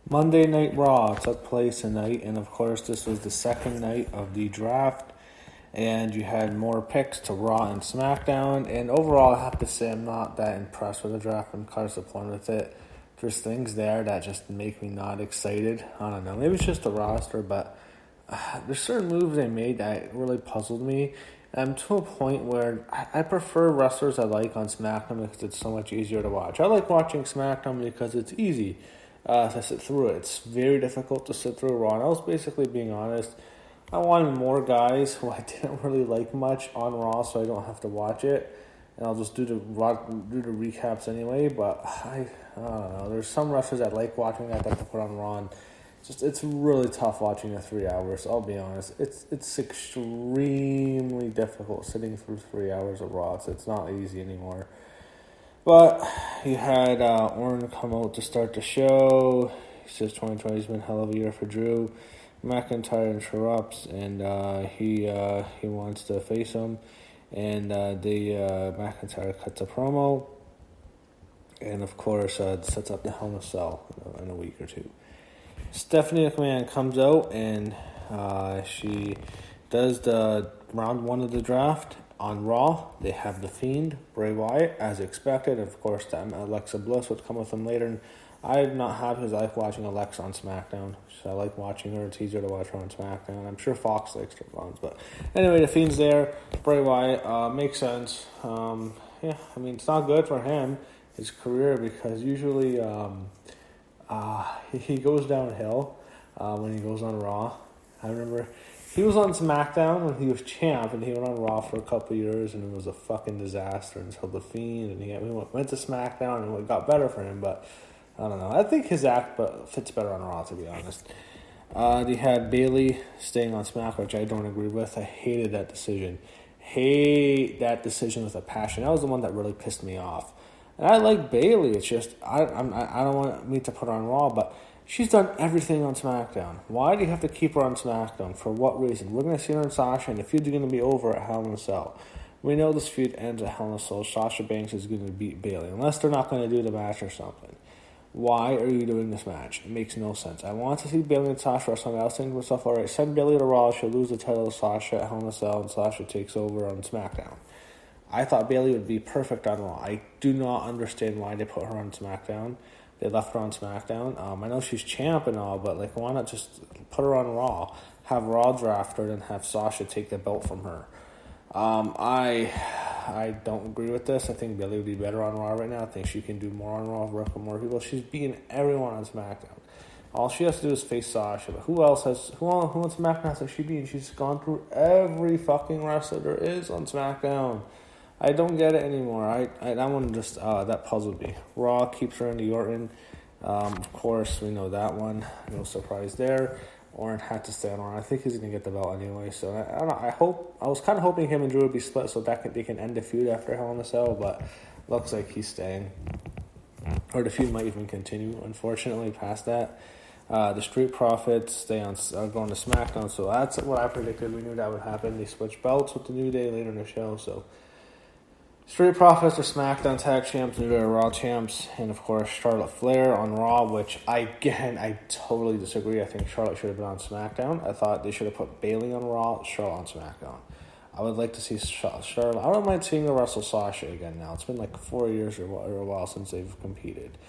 Monday Night Raw took place tonight, and of course, this was the second night of the draft. And you had more picks to Raw and SmackDown. And overall, I have to say, I'm not that impressed with the draft. I'm kind of disappointed with it. There's things there that just make me not excited. I don't know. Maybe it's just the roster, but there's certain moves they made that really puzzled me. I'm to a point where I prefer wrestlers I like on SmackDown because it's so much easier to watch. I like watching SmackDown because it's easy to sit through it. It's very difficult to sit through Raw. And I was basically being honest. I wanted more guys who I didn't really like much on Raw, so I don't have to watch it, and I'll just do the recaps anyway. But I don't know. There's some wrestlers I like watching that to put on Raw. And it's really tough watching the 3 hours. I'll be honest. It's extremely difficult sitting through 3 hours of Raw. It's not easy anymore. But you had Orton come out to start the show. He says 2020 has been a hell of a year for Drew. McIntyre interrupts, and he wants to face him, and McIntyre cuts a promo, and of course sets up the Hell in a Cell in a week or two. Stephanie McMahon comes out, and she does the round one of the draft on Raw. They have The Fiend, Bray Wyatt, as expected. Of course, Alexa Bliss would come with them later. And I'm not happy because I like watching Alexa on SmackDown. So I like watching her. It's easier to watch her on SmackDown. I'm sure Fox likes her ones. But anyway, The Fiend's there. Bray Wyatt makes sense. It's not good for him, his career, because usually he goes downhill when he goes on Raw. I remember he was on SmackDown when he was champ, and he went on Raw for a couple of years, and it was a fucking disaster until The Fiend, and he went to SmackDown, and it got better for him, but I don't know. I think his act fits better on Raw, to be honest. They had Bayley staying on SmackDown, which I don't agree with. I hated that decision. Hate that decision with a passion. That was the one that really pissed me off. And I like Bayley. It's just I don't want me to put her on Raw, but she's done everything on SmackDown. Why do you have to keep her on SmackDown? For what reason? We're going to see her and Sasha, and the feud's going to be over at Hell in a Cell. We know this feud ends at Hell in a Cell. Sasha Banks is going to beat Bayley, unless they're not going to do the match or something. Why are you doing this match? It makes no sense. I want to see Bayley and Sasha wrestle. I was thinking to myself, alright, send Bayley to Raw. She'll lose the title to Sasha at Hell in a Cell, and Sasha takes over on SmackDown. I thought Bayley would be perfect on Raw. I do not understand why they put her on SmackDown. They left her on SmackDown. I know she's champ and all, but why not just put her on Raw? Have Raw draft her and have Sasha take the belt from her. I don't agree with this. I think Bayley would be better on Raw right now. I think she can do more on Raw, work with more people. She's beating everyone on SmackDown. All she has to do is face Sasha. But who on SmackDown has she beaten? She's gone through every fucking wrestler there is on SmackDown. I don't get it anymore. That one just that puzzled me. Raw keeps her in the Orton. Of course, we know that one. No surprise there. Orton had to stay on Raw. I think he's going to get the belt anyway. So I don't know. I was kind of hoping him and Drew would be split so they can end the feud after Hell in a Cell, but looks like he's staying. Or the feud might even continue, unfortunately, past that. The Street Profits are going to SmackDown, so that's what I predicted. We knew that would happen. They switched belts with the New Day later in the show, so Street Profits are SmackDown Tag Champs, New Day are Raw Champs, and of course Charlotte Flair on Raw, which I totally disagree. I think Charlotte should have been on SmackDown. I thought they should have put Bayley on Raw, Charlotte on SmackDown. I would like to see Charlotte. I don't mind seeing her wrestle Sasha again now. It's been 4 years or a while since they've competed.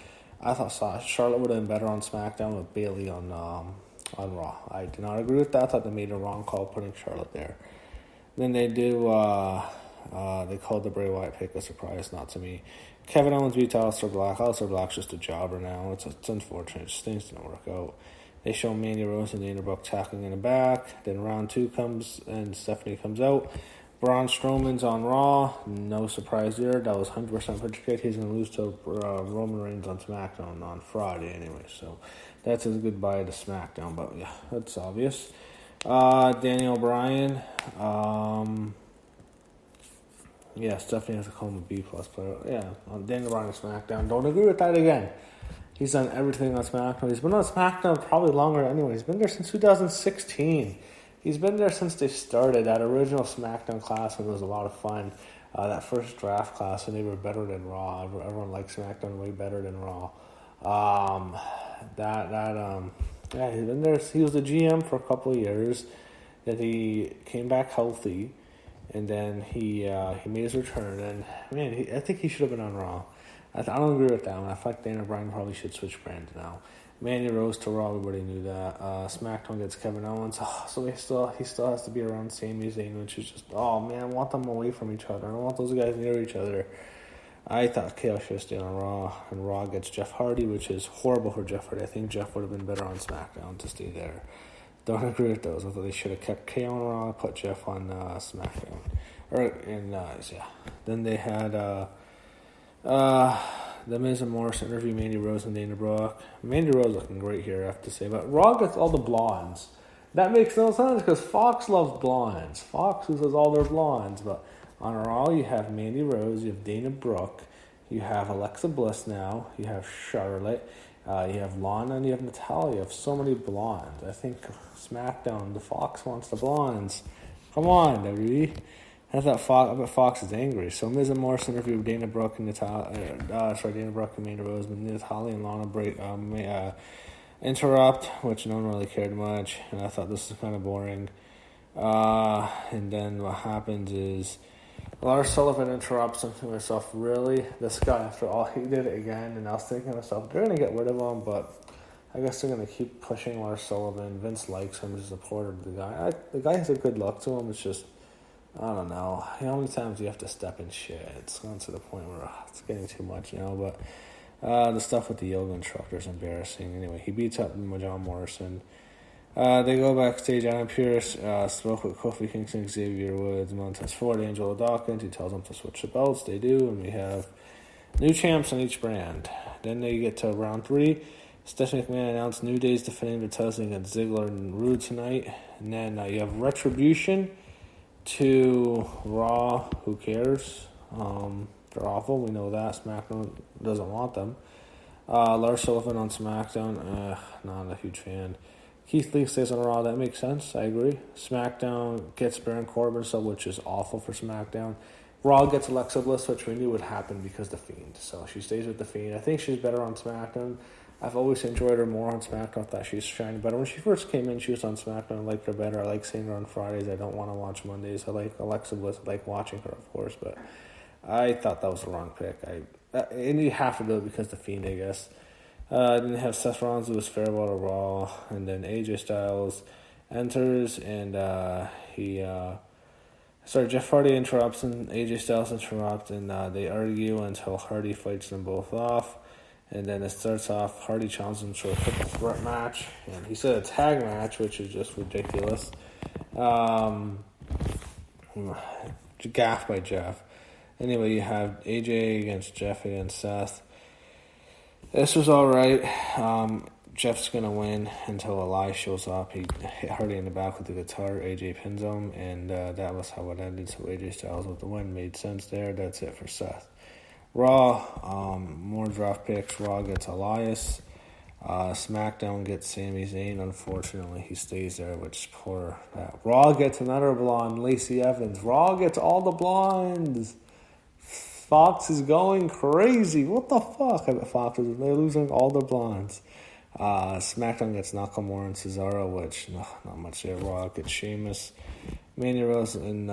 I thought Charlotte would have been better on SmackDown with Bayley on Raw. I did not agree with that. I thought they made a wrong call putting Charlotte there. Then they do... they called the Bray Wyatt pick a surprise, not to me. Kevin Owens beats Aleister Black. Aleister Black's just a jobber now. It's unfortunate. Things didn't work out. They show Mandy Rose and Dana Brooke tackling in the back. Then round 2 comes and Stephanie comes out. Braun Strowman's on Raw. No surprise there. That was 100% predicted. He's going to lose to Roman Reigns on SmackDown on Friday anyway. So that's his goodbye to SmackDown. But yeah, that's obvious. Daniel Bryan. Yeah, Stephanie has to call him a B-plus player. Yeah, on Daniel Bryan on SmackDown. Don't agree with that again. He's done everything on SmackDown. He's been on SmackDown probably longer than anyone. He's been there since 2016. He's been there since they started. That original SmackDown class, and it was a lot of fun. That first draft class, and they were better than Raw. Everyone liked SmackDown way better than Raw. yeah, he's been there. He was the GM for a couple of years. Then he came back healthy, and then he made his return. And man, I think he should have been on Raw. I don't agree with that one. I feel like Daniel Bryan probably should switch brands now. Mandy Rose to Raw, everybody knew that. SmackDown gets Kevin Owens, so he still has to be around Sami Zayn, which is just, oh man, I want them away from each other. I don't want those guys near each other. I thought KO should have stayed on Raw, and Raw gets Jeff Hardy, which is horrible for Jeff Hardy. I think Jeff would have been better on SmackDown to stay there. Don't agree with those. I thought they should have kept KO on Raw, put Jeff on SmackDown. Then they had the Miz and Morris interview Mandy Rose and Dana Brooke. Mandy Rose looking great here, I have to say. But Raw gets all the blondes. That makes no sense because Fox loves blondes. Fox uses all their blondes. But on Raw, you have Mandy Rose, you have Dana Brooke, you have Alexa Bliss now, you have Charlotte, you have Lana, and you have Natalia. You have so many blondes. I think SmackDown, the Fox wants the blondes. Come on, WWE. I bet Fox is angry. So Miz and Morris interviewed Dana Brooke and Dana Brooke and Mandy Rose, but Natalia and Lana interrupt, which no one really cared much, and I thought this was kind of boring. And then what happens is Lars Sullivan interrupts him, to myself, really? This guy, after all, he did it again, and I was thinking to myself, they're going to get rid of him, but I guess they're going to keep pushing Lars Sullivan. Vince likes him, he's a supporter of the guy. The guy has a good look to him, it's just, I don't know. How many times do you have to step in shit? It's gone to the point where it's getting too much, but the stuff with the yoga instructor is embarrassing. Anyway, he beats up John Morrison. They go backstage. Adam Pearce spoke with Kofi Kingston, Xavier Woods, Montez Ford, Angelo Dawkins. He tells them to switch the belts. They do, and we have new champs on each brand. Then they get to round 3. Stephanie McMahon announced New Day's defending the titles against Ziggler and Rude tonight. And then you have Retribution to Raw. Who cares? They're awful. We know that. SmackDown doesn't want them. Lars Sullivan on SmackDown. Not a huge fan. Keith Lee stays on Raw. That makes sense. I agree. SmackDown gets Baron Corbin, which is awful for SmackDown. Raw gets Alexa Bliss, which we knew would happen because The Fiend. So she stays with The Fiend. I think she's better on SmackDown. I've always enjoyed her more on SmackDown. I thought she's shining better. When she first came in, she was on SmackDown. I liked her better. I like seeing her on Fridays. I don't want to watch Mondays. I like Alexa Bliss. I like watching her, of course. But I thought that was the wrong pick. And you have to do it because The Fiend, I guess. Then you have Seth Rollins, Louis Farewell to Raw, and then AJ Styles enters, and Jeff Hardy interrupts, and AJ Styles interrupts, and they argue until Hardy fights them both off, and then it starts off, Hardy challenges him to a triple threat match, and he said a tag match, which is just ridiculous. Gaff by Jeff. Anyway, you have AJ against Jeff against Seth. This was alright. Jeff's going to win until Elias shows up. He hit Hardy in the back with the guitar. AJ pins him, and that was how it ended. So AJ Styles with the win. Made sense there. That's it for Seth. Raw, more draft picks. Raw gets Elias. SmackDown gets Sami Zayn. Unfortunately, he stays there, which is poor. Raw gets another blonde, Lacey Evans. Raw gets all the blondes. Fox is going crazy. What the fuck? I bet Fox is, they're losing all their blondes. SmackDown gets Nakamura and Cesaro, which not much there. Raw gets Sheamus. Mandy Rose and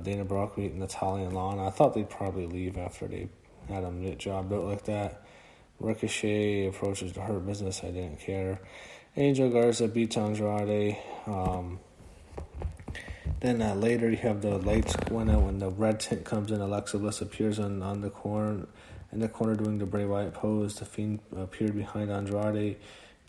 Dana Brooke meet Natalia and Lana. I thought they'd probably leave after they had them jobbed out like that. Ricochet approaches the Hurt Business. I didn't care. Angel Garza beats Andrade. Then later you have the lights going out when the red tint comes in. Alexa Bliss appears on the corner, in the corner doing the Bray Wyatt pose. The Fiend appeared behind Andrade.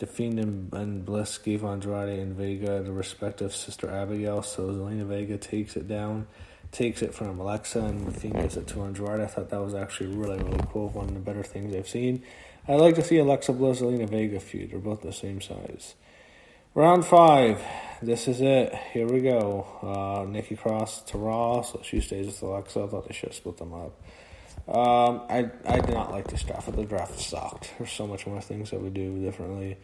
The Fiend and Bliss gave Andrade and Vega the respective Sister Abigail. So Zelina Vega takes it from Alexa, and the Fiend gives it to Andrade. I thought that was actually really, really cool. One of the better things I've seen. I'd like to see Alexa Bliss, Zelina Vega feud. They're both the same size. Round 5. This is it. Here we go. Nikki Cross to Raw, so she stays with Alexa. I thought they should have split them up. I did not like this draft. The draft sucked. There's so much more things that we do differently.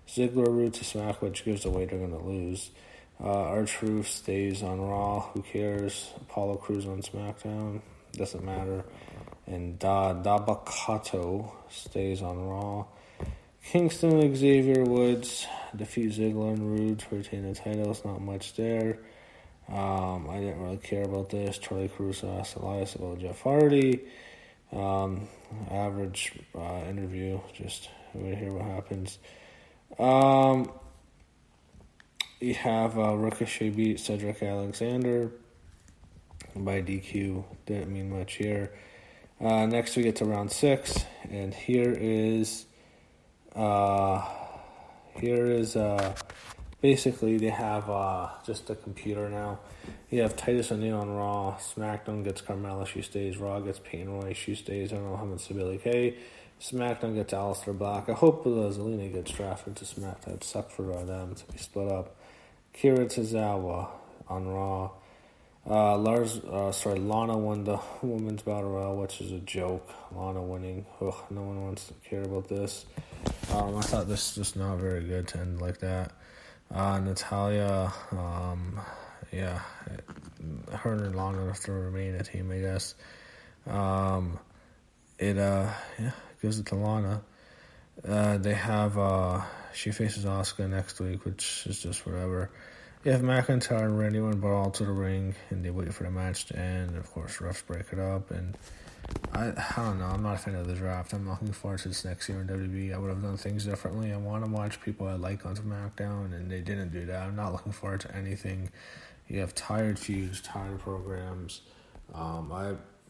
Ziggler Roode to Smack, which gives away they're going to lose. R-Truth stays on Raw. Who cares? Apollo Crews on SmackDown. Doesn't matter. And Dabakato stays on Raw. Kingston Xavier Woods defeat Ziggler and Rude to retain the titles. Not much there. I didn't really care about this. Charlie Cruz asked Elias about Jeff Hardy. Average interview. Just wait to hear what happens. You have Ricochet beat Cedric Alexander by DQ. Didn't mean much here. Next we get to round 6, and here is basically they have just a computer now. You have Titus O'Neil on Raw. SmackDown gets Carmella, she stays. Raw gets Peyton Royce, she stays. I don't know how much Billy Kay. SmackDown gets Aleister Black. I hope Zelina gets drafted to SmackDown. That'd suck for them to be split up. Kira Tozawa on Raw. Lana won the Women's Battle Royal, which is a joke. Lana winning. Ugh, no one wants to care about this. I thought this was just not very good to end like that. Natalia, her and Lana have to remain a team, I guess. Gives it to Lana. They have, she faces Asuka next week, which is just whatever. You have McIntyre and Randy Orton brawl to the ring, and they wait for the match to end. And of course, refs break it up. And I don't know. I'm not a fan of the draft. I'm looking forward to this next year in WWE. I would have done things differently. I want to watch people I like on SmackDown, and they didn't do that. I'm not looking forward to anything. You have tired feuds, tired programs.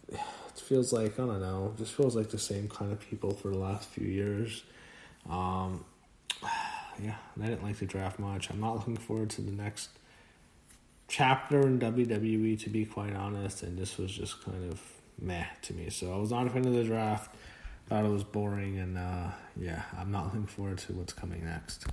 It feels like, I don't know, just feels like the same kind of people for the last few years. I didn't like the draft much. I'm not looking forward to the next chapter in WWE, to be quite honest, and this was just kind of meh to me. So I was not a fan of the draft. Thought it was boring, and I'm not looking forward to what's coming next.